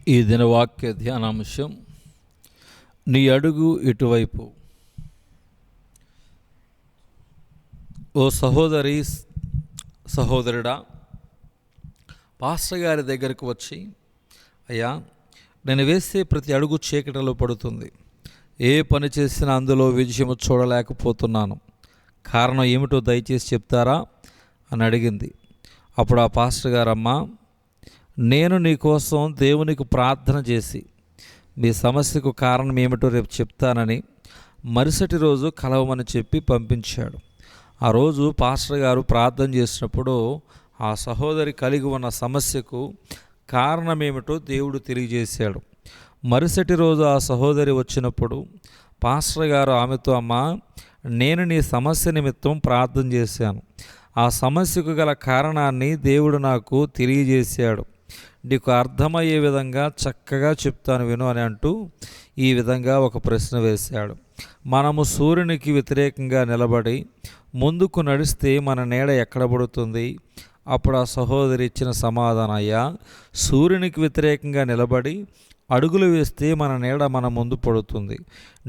ఈ దినవాక్య ధ్యానాంశం, నీ అడుగు ఇటువైపు. ఓ సహోదరి, సహోదరుడా, పాస్టర్ గారి దగ్గరకు వచ్చి, అయ్యా, నేను వేసే ప్రతి అడుగు చీకటిలో పడుతుంది, ఏ పని చేసినా అందులో విజయము చూడలేకపోతున్నాను, కారణం ఏమిటో దయచేసి చెప్తారా అని అడిగింది. అప్పుడు ఆ పాస్టర్ గారమ్మ, నేను నీ కోసం దేవునికి ప్రార్థన చేసి మీ సమస్యకు కారణం ఏమిటో రేపు చెప్తానని మరుసటి రోజు కలవమని చెప్పి పంపించాడు. ఆ రోజు పాస్టర్ గారు ప్రార్థన చేసినప్పుడు ఆ సహోదరి కలిగి ఉన్న సమస్యకు కారణమేమిటో దేవుడు తెలియజేశాడు. మరుసటి రోజు ఆ సహోదరి వచ్చినప్పుడు పాస్టర్ గారు ఆమెతో, అమ్మ, నేను నీ సమస్య నిమిత్తం ప్రార్థన చేశాను, ఆ సమస్యకు గల కారణాన్ని దేవుడు నాకు తెలియజేశాడు, నీకు అర్థమయ్యే విధంగా చక్కగా చెప్తాను విను అని అంటూ ఈ విధంగా ఒక ప్రశ్న వేశాడు. మనము సూర్యునికి వ్యతిరేకంగా నిలబడి ముందుకు నడిస్తే మన నీడ ఎక్కడ పడుతుంది? అప్పుడు ఆ సహోదరి ఇచ్చిన సమాధానం, అయ్యా, సూర్యునికి వ్యతిరేకంగా నిలబడి అడుగులు వేస్తే మన నీడ మన ముందు పడుతుంది.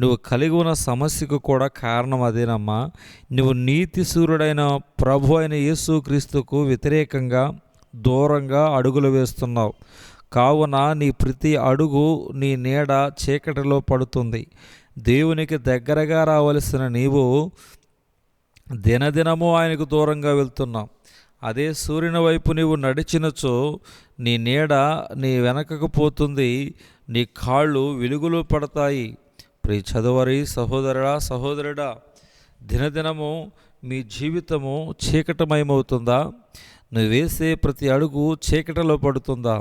నువ్వు కలిగి ఉన్న సమస్యకు కూడా కారణం అదేనమ్మా. నువ్వు నీతి సూర్యుడైన ప్రభు అయిన యేసు క్రీస్తుకు వ్యతిరేకంగా దూరంగా అడుగులు వేస్తున్నావు. కావున నీ ప్రతి అడుగు నీ నీడ చీకటిలో పడుతుంది. దేవునికి దగ్గరగా రావలసిన నీవు దినదినము ఆయనకు దూరంగా వెళ్తున్నావు. అదే సూర్యుని వైపు నీవు నడిచినచో నీ నీడ నీ వెనకకు పోతుంది, నీ కాళ్ళు వెలుగులో పడతాయి. ప్రియ చదువరి, సహోదరుడా, సహోదరుడా, దినదినము మీ జీవితము చీకటమయమవుతుందా? నువ్వు వేసే ప్రతి అడుగు చీకటిలో పడుతుందా?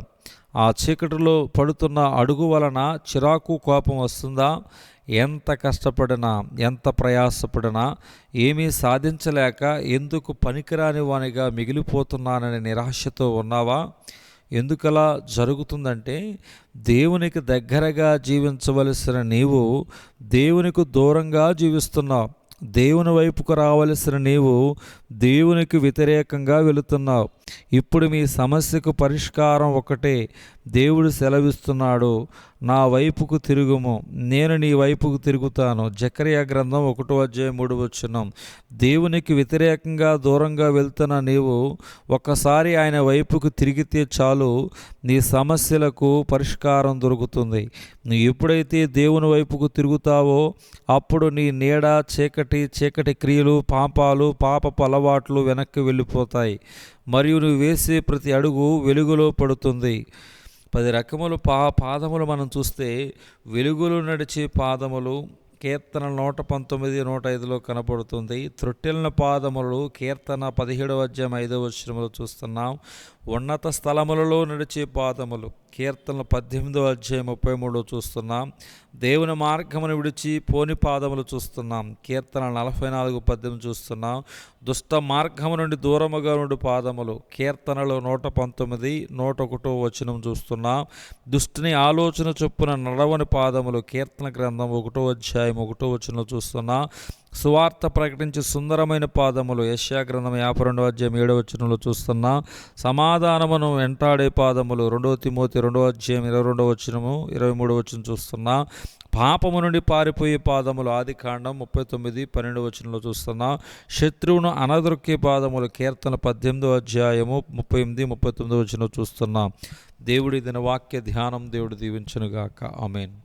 ఆ చీకటిలో పడుతున్న అడుగు వలన చిరాకు, కోపం వస్తుందా? ఎంత కష్టపడినా, ఎంత ప్రయాసపడినా ఏమీ సాధించలేక ఎందుకు పనికిరాని వానిగా మిగిలిపోతున్నానని నిరాశతో ఉన్నావా? ఎందుకలా జరుగుతుందంటే, దేవునికి దగ్గరగా జీవించవలసిన నీవు దేవునికి దూరంగా జీవిస్తున్నావు. దేవుని వైపుకు రావలసిన నీవు దేవునికి వ్యతిరేకంగా వెళుతున్నావు. ఇప్పుడు మీ సమస్యకు పరిష్కారం ఒకటే. దేవుడు సెలవిస్తున్నాడు, నా వైపుకు తిరుగుము, నేను నీ వైపుకు తిరుగుతాను. జకరియా గ్రంథం 1:3. దేవునికి వ్యతిరేకంగా దూరంగా వెళ్తున్న నీవు ఒక్కసారి ఆయన వైపుకు తిరిగితే చాలు, నీ సమస్యలకు పరిష్కారం దొరుకుతుంది. నువ్వు ఎప్పుడైతే దేవుని వైపుకు తిరుగుతావో అప్పుడు నీ నీడ చీకటి క్రియలు, పాపాలు, పాపపు అలవాట్లు వెనక్కి వెళ్ళిపోతాయి. మరియు నువ్వు వేసే ప్రతి అడుగు వెలుగులో పడుతుంది. 10 రకములు పాదములు మనం చూస్తే, వెలుగులో నడిచే పాదములు కీర్తన 119, 105 కనపడుతుంది. త్రొట్టెలిన పాదములు కీర్తన 17:5 చూస్తున్నాం. ఉన్నత స్థలములలో నడిచే పాదములు కీర్తన 18:33 చూస్తున్నాం. దేవుని మార్గమును విడిచి పోని పాదములు చూస్తున్నాం. కీర్తన 44:18 చూస్తున్నాం. దుష్ట మార్గము నుండి దూరముగా నుండి పాదములు కీర్తనలో 119, 101 చూస్తున్నాం. దుష్టుని ఆలోచన చొప్పున నడవని పాదములు కీర్తన గ్రంథం 1:1 చూస్తున్నాం. సువార్త ప్రకటించి సుందరమైన పాదములు యెషయా గ్రంథం 52:7 చూస్తున్నాం. సమాధానమును వెంటాడే పాదములు 2 తిమోతి 2:22, 23 చూస్తున్నాం. పాపము నుండి పారిపోయే పాదములు ఆదికాండం 39:12 చూస్తున్నాం. శత్రువును అనదొక్కే పాదములు కీర్తన 18:38, 39 చూస్తున్నాం. దేవుడి దిన వాక్య ధ్యానం దేవుడు దీవించునుగాక. ఆమేన్.